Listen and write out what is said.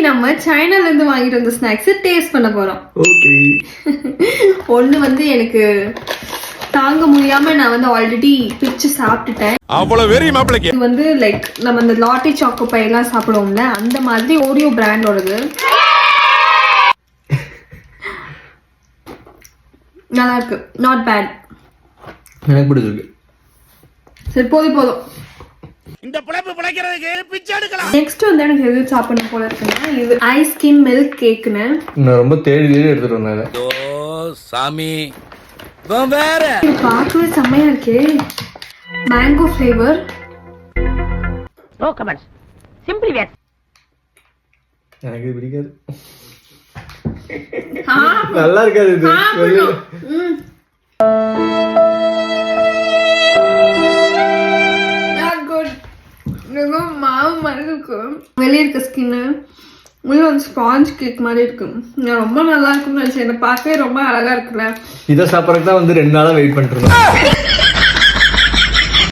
நம்ம சைனால இருந்து வாங்கிட்டு வந்த ஸ்நாக்ஸ் டேஸ்ட் பண்ண போறோம். ஓகே. ஒண்ணு வந்து எனக்கு தாங்க முடியாம நான் வந்து ஆல்ரெடி பிச்சு சாப்பிட்டுட்டேன். அவ்வளவு வெரி மாப்பிளைக்கு. இது வந்து லைக் நம்ம அந்த லாட்டி சாக்கோ பை எல்லாம் சாப்பிடுவோம்ல அந்த மாதிரி ஓரியோ பிராண்டோடது. நல்லா இருக்கு, நாட் பேட். எனக்கு பிடிச்சிருக்கு. சரி போதும். இந்த பிழைப்பு பிழைக்கிறதுக்கு பிச்சை எடுக்கலாம். நெக்ஸ்ட் வந்து எனக்கு எது சாப்பிடணும் போல இருக்குன்னா இது ஐஸ் கிரீம் மில்க் கேக்குன்னு. நான் ரொம்ப தேடி எடுத்துட்டு வந்தேன். ஓ சாமி வேற பார்க்கவே செம்மையா இருக்கே. Mango flavour. No comments, simply waste. எனக்கு பிடிக்காது. நல்லா இருக்காது இது. மாவு மாதிரி இருக்கு. வெளியே இருக்க ஸ்கின்னு உள்ள வந்து ஸ்பாஞ்ச் கேக் மாதிரி இருக்கு. ரொம்ப நல்லா இருக்கும்னு நினைச்சேன். என்னை பார்க்கவே ரொம்ப அழகா இருக்குல்ல. இதை சாப்பிட்றதுக்கு தான் வந்து 2 நாளா வெயிட் பண்ணிட்டு இருந்தேன்.